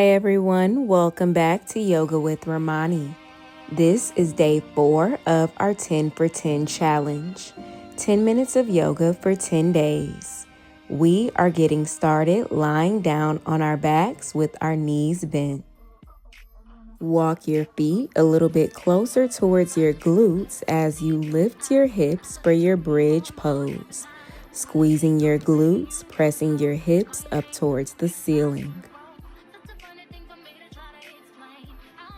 Hi everyone, welcome back to Yoga with Ramoni. This is day 4 of our 10 for 10 challenge. 10 minutes of yoga for 10 days. We are getting started lying down on our backs with our knees bent. Walk your feet a little bit closer towards your glutes as you lift your hips for your bridge pose. Squeezing your glutes, pressing your hips up towards the ceiling.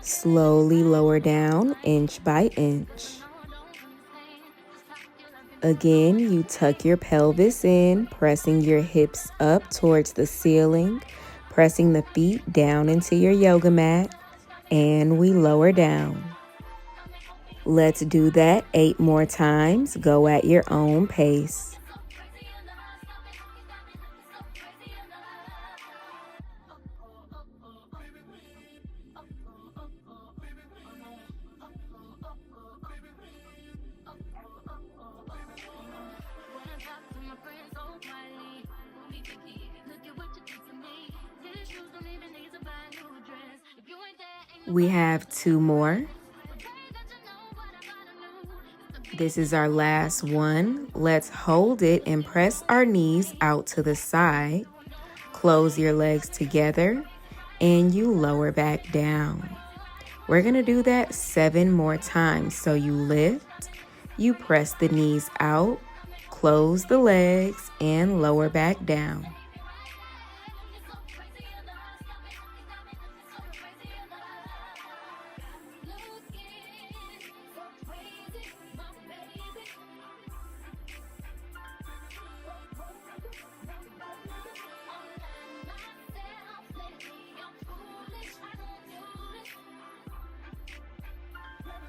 Slowly lower down inch by inch. Again, you tuck your pelvis in, pressing your hips up towards the ceiling, pressing the feet down into your yoga mat, and we lower down. Let's do that 8 more times. Go at your own pace. We have 2 more. This is our last one. Let's hold it and press our knees out to the side. Close your legs together and you lower back down. We're going to do that 7 more times. So you lift, you press the knees out, close the legs, and lower back down.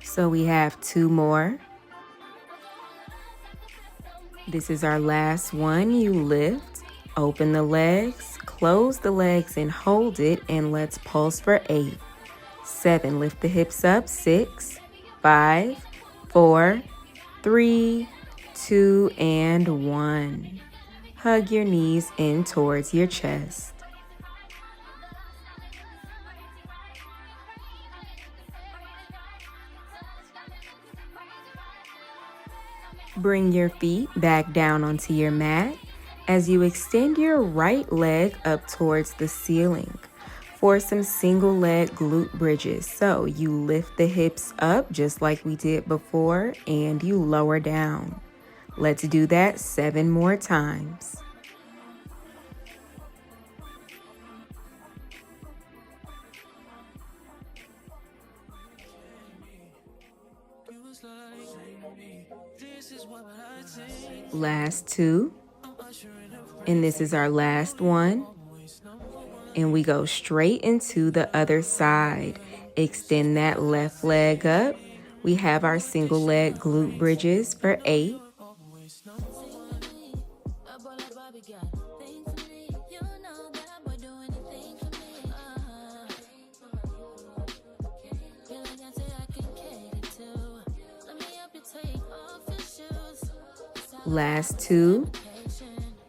So we have 2 more. This is our last one. You lift, open the legs, close the legs and hold it, and let's pulse for 8, 7, lift the hips up, 6, 5, 4, 3, 2, and 1. Hug your knees in towards your chest. Bring your feet back down onto your mat as you extend your right leg up towards the ceiling for some single leg glute bridges. So you lift the hips up just like we did before and you lower down. Let's do that 7 more times. Last 2, and this is our last one, and we go straight into the other side. Extend that left leg up. We have our single leg glute bridges for 8. Last 2,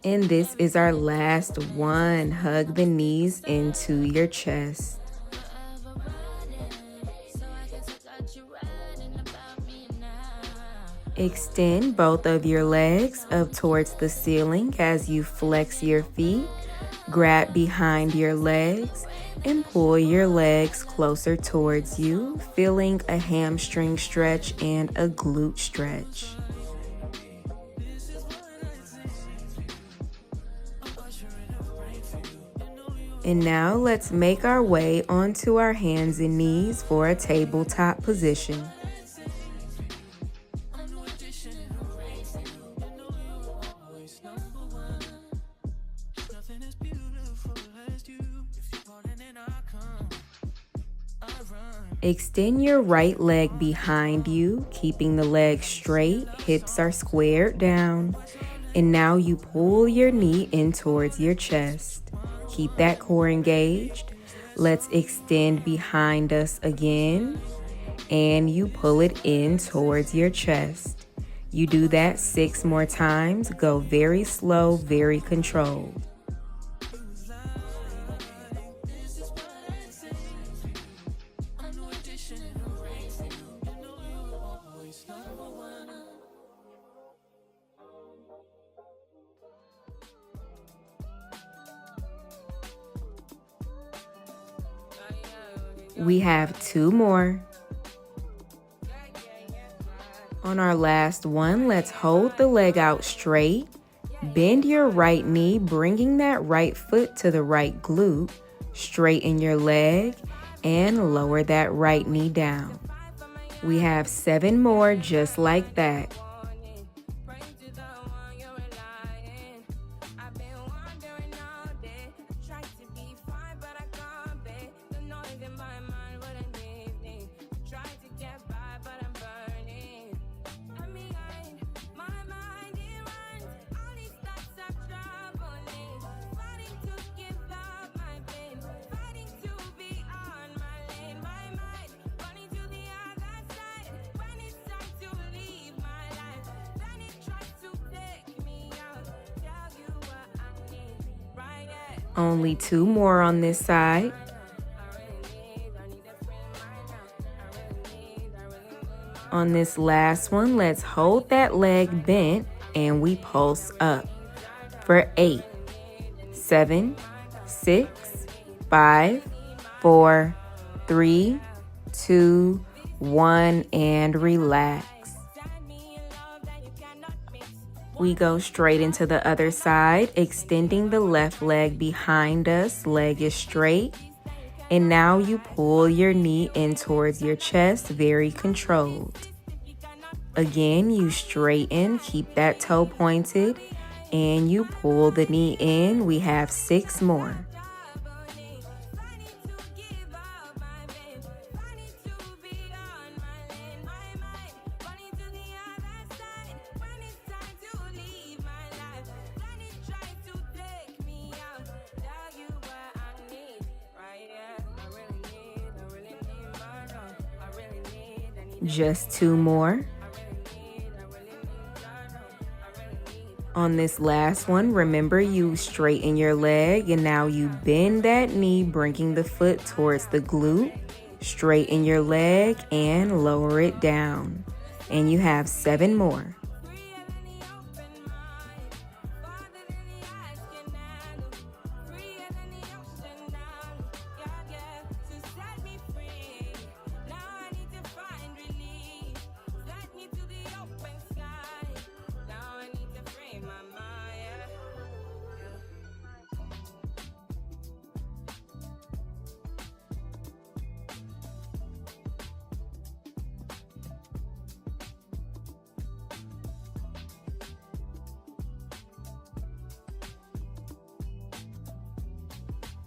and this is our last one. Hug the knees into your chest. Extend both of your legs up towards the ceiling as you flex your feet. Grab behind your legs and pull your legs closer towards you, feeling a hamstring stretch and a glute stretch. And now let's make our way onto our hands and knees for a tabletop position. Extend your right leg behind you, keeping the leg straight, hips are squared down. And now you pull your knee in towards your chest. Keep that core engaged. Let's extend behind us again. And you pull it in towards your chest. You do that 6 more times. Go very slow, very controlled. We have 2 more. On our last one, let's hold the leg out straight. Bend your right knee, bringing that right foot to the right glute. Straighten your leg and lower that right knee down. We have 7 more just like that. Only 2 more on this side. On this last one, let's hold that leg bent and we pulse up for 8, 7, 6, 5, 4, 3, 2, 1, and relax. We go straight into the other side, extending the left leg behind us. Leg is straight. And now you pull your knee in towards your chest, very controlled. Again, you straighten, keep that toe pointed, and you pull the knee in. We have 6 more. Just 2 more. On this last one, remember you straighten your leg and now you bend that knee, bringing the foot towards the glute. Straighten your leg and lower it down. And you have 7 more.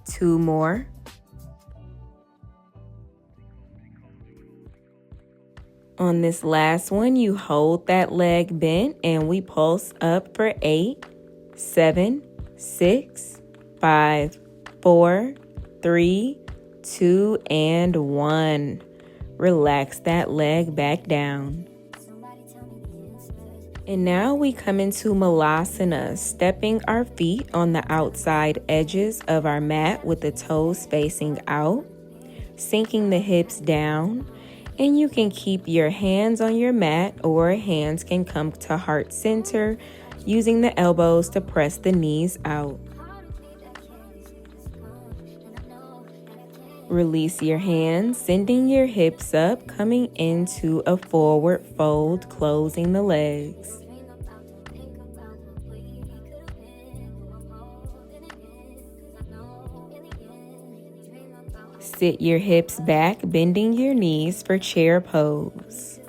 Two more. On this last one, you hold that leg bent and we pulse up for 8, 7, 6, 5, 4, 3, 2, and 1. Relax that leg back down. And now we come into Malasana, stepping our feet on the outside edges of our mat with the toes facing out, sinking the hips down, and you can keep your hands on your mat or hands can come to heart center, using the elbows to press the knees out. Release your hands, sending your hips up, coming into a forward fold, closing the legs. Sit your hips back, bending your knees for chair pose.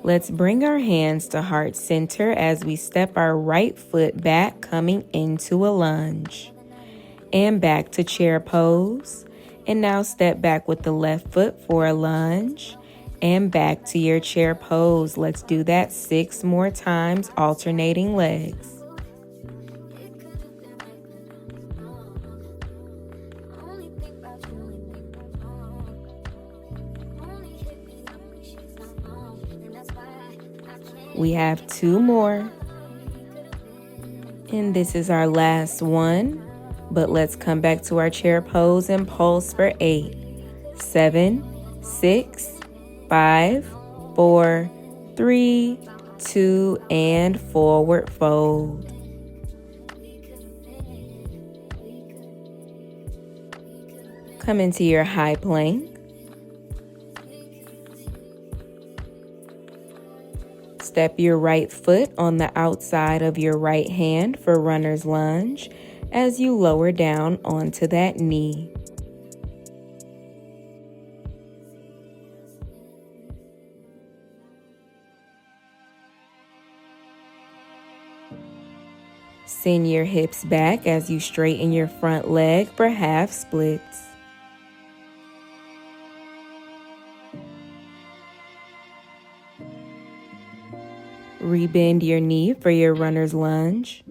Let's bring our hands to heart center as we step our right foot back, coming into a lunge. And back to chair pose. And now step back with the left foot for a lunge and back to your chair pose. Let's do that 6 more times, alternating legs. We have 2 more. And this is our last one. But let's come back to our chair pose and pulse for 8, 7, 6, 5, 4, 3, 2, and forward fold. Come into your high plank. Step your right foot on the outside of your right hand for runner's lunge as you lower down onto that knee. Send your hips back as you straighten your front leg for half splits. Rebend your knee for your runner's lunge.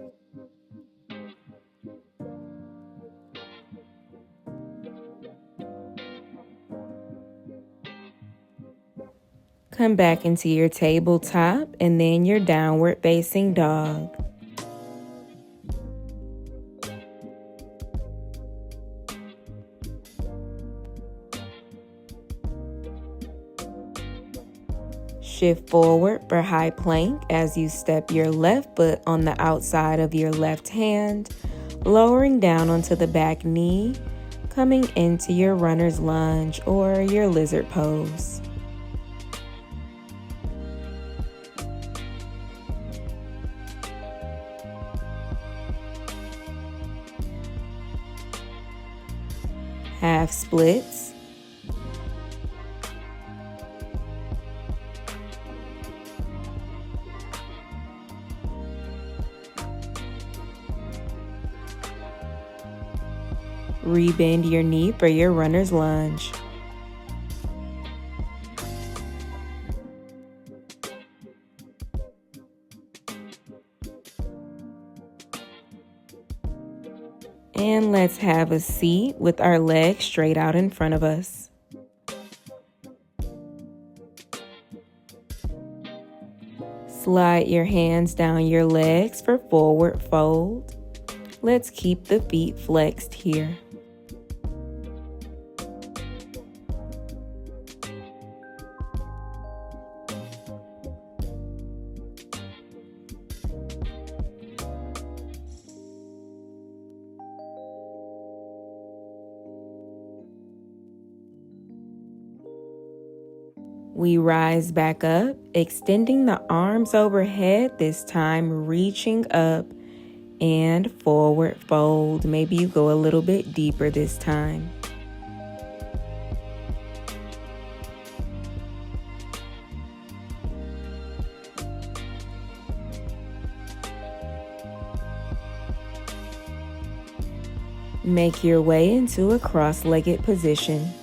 Come back into your tabletop and then your downward facing dog. Shift forward for high plank as you step your left foot on the outside of your left hand, lowering down onto the back knee, coming into your runner's lunge or your lizard pose. Half splits. Rebend your knee for your runner's lunge. And let's have a seat with our legs straight out in front of us. Slide your hands down your legs for forward fold. Let's keep the feet flexed here. We rise back up, extending the arms overhead, this time reaching up and forward fold. Maybe you go a little bit deeper this time. Make your way into a cross-legged position.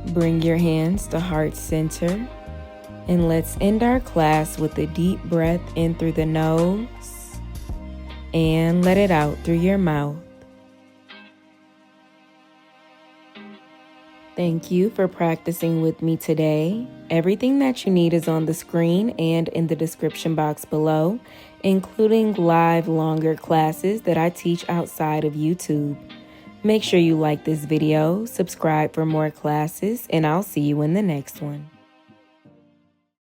Bring your hands to heart center, and let's end our class with a deep breath in through the nose and let it out through your mouth. Thank you for practicing with me today. Everything that you need is on the screen and in the description box below, including live longer classes that I teach outside of YouTube. Make sure you like this video, subscribe for more classes, and I'll see you in the next one.